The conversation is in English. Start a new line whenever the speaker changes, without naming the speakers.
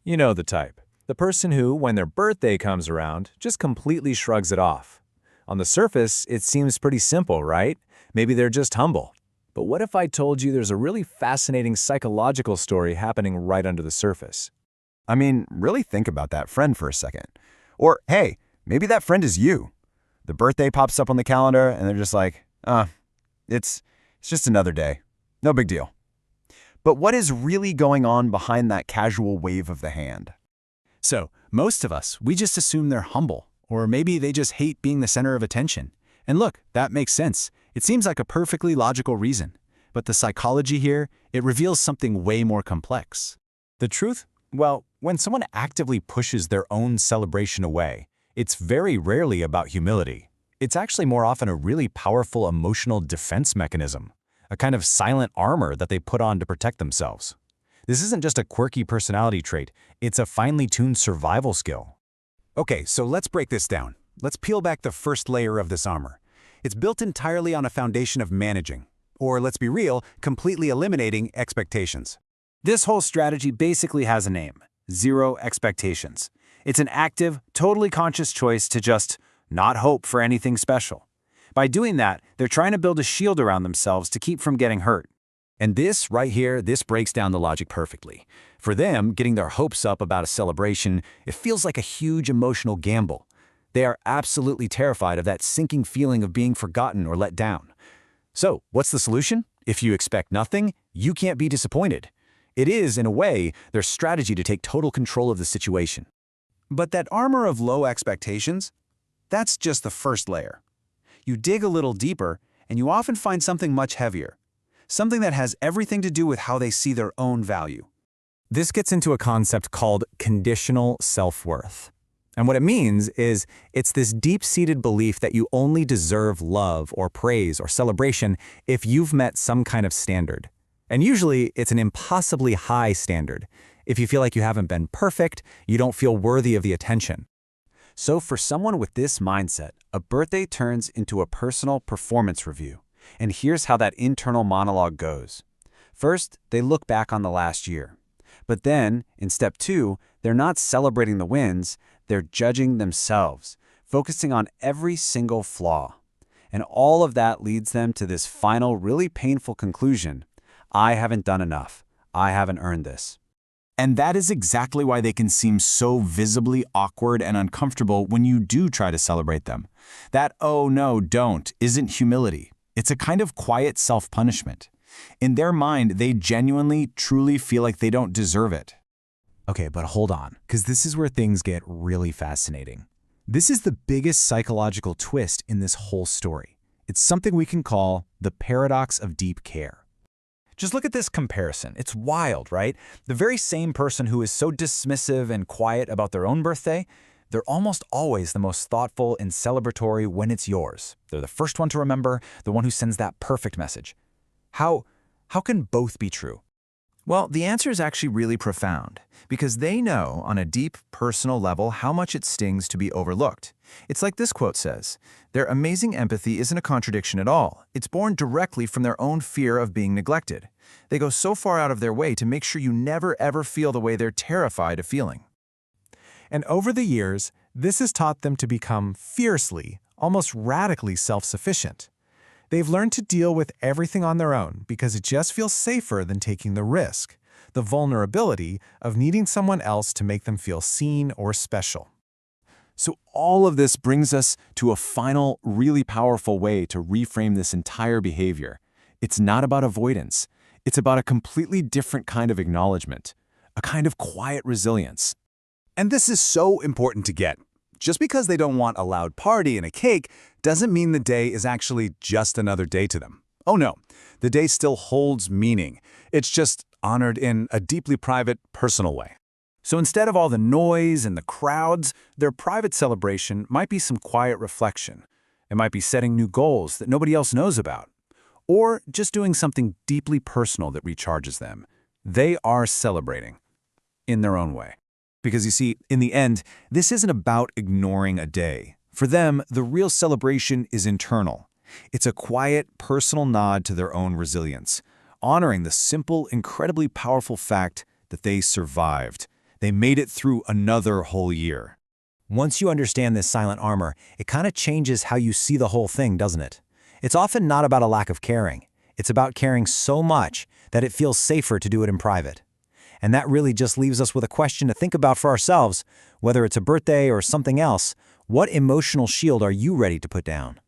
You know the type. The person who, when their birthday comes around, just completely shrugs it off. On the surface, it seems pretty simple, right? Maybe they're just humble. But what if I told you there's a really fascinating psychological story happening right under the surface?
I mean, really think about that friend for a second. Or, hey, maybe that friend is you. The birthday pops up on the calendar and they're just like, it's just another day. No big deal. But what is really going on behind that casual wave of the hand?
So, most of us, we just assume they're humble, or maybe they just hate being the center of attention. And look, that makes sense. It seems like a perfectly logical reason. But the psychology here, it reveals something way more complex.
The truth? Well, when someone actively pushes their own celebration away, it's very rarely about humility. It's actually more often a really powerful emotional defense mechanism, a kind of silent armor that they put on to protect themselves. This isn't just a quirky personality trait, it's a finely tuned survival skill.
Okay, so let's break this down. Let's peel back the first layer of this armor. It's built entirely on a foundation of managing, or let's be real, completely eliminating expectations. This whole strategy basically has a name: zero expectations. It's an active, totally conscious choice to just not hope for anything special. By doing that, they're trying to build a shield around themselves to keep from getting hurt.
And this right here, this breaks down the logic perfectly. For them, getting their hopes up about a celebration, it feels like a huge emotional gamble. They are absolutely terrified of that sinking feeling of being forgotten or let down. So, what's the solution? If you expect nothing, you can't be disappointed. It is, in a way, their strategy to take total control of the situation.
But that armor of low expectations, that's just the first layer. You dig a little deeper, and you often find something much heavier. Something that has everything to do with how they see their own value.
This gets into a concept called conditional self-worth. And what it means is it's this deep-seated belief that you only deserve love or praise or celebration if you've met some kind of standard. And usually, it's an impossibly high standard. If you feel like you haven't been perfect, you don't feel worthy of the attention. So for someone with this mindset, a birthday turns into a personal performance review. And here's how that internal monologue goes. First, they look back on the last year. But then, in step 2, they're not celebrating the wins, they're judging themselves, focusing on every single flaw. And all of that leads them to this final, really painful conclusion: I haven't done enough. I haven't earned this.
And that is exactly why they can seem so visibly awkward and uncomfortable when you do try to celebrate them. That "oh no, don't" isn't humility. It's a kind of quiet self-punishment. In their mind, they genuinely, truly feel like they don't deserve it.
Okay, but hold on, because this is where things get really fascinating. This is the biggest psychological twist in this whole story. It's something we can call the paradox of deep care. Just look at this comparison. It's wild, right? The very same person who is so dismissive and quiet about their own birthday, they're almost always the most thoughtful and celebratory when it's yours. They're the first one to remember, the one who sends that perfect message. How can both be true? Well, the answer is actually really profound, because they know on a deep, personal level how much it stings to be overlooked. It's like this quote says, "Their amazing empathy isn't a contradiction at all. It's born directly from their own fear of being neglected. They go so far out of their way to make sure you never ever feel the way they're terrified of feeling." And over the years, this has taught them to become fiercely, almost radically self-sufficient. They've learned to deal with everything on their own because it just feels safer than taking the risk, the vulnerability of needing someone else to make them feel seen or special.
So all of this brings us to a final, really powerful way to reframe this entire behavior. It's not about avoidance. It's about a completely different kind of acknowledgement, a kind of quiet resilience.
And this is so important to get. Just because they don't want a loud party and a cake doesn't mean the day is actually just another day to them. Oh no, the day still holds meaning. It's just honored in a deeply private, personal way. So instead of all the noise and the crowds, their private celebration might be some quiet reflection. It might be setting new goals that nobody else knows about, or just doing something deeply personal that recharges them. They are celebrating in their own way. Because you see, in the end, this isn't about ignoring a day. For them, the real celebration is internal. It's a quiet, personal nod to their own resilience, honoring the simple, incredibly powerful fact that they survived. They made it through another whole year.
Once you understand this silent armor, it kind of changes how you see the whole thing, doesn't it? It's often not about a lack of caring. It's about caring so much that it feels safer to do it in private. And that really just leaves us with a question to think about for ourselves, whether it's a birthday or something else. What emotional shield are you ready to put down?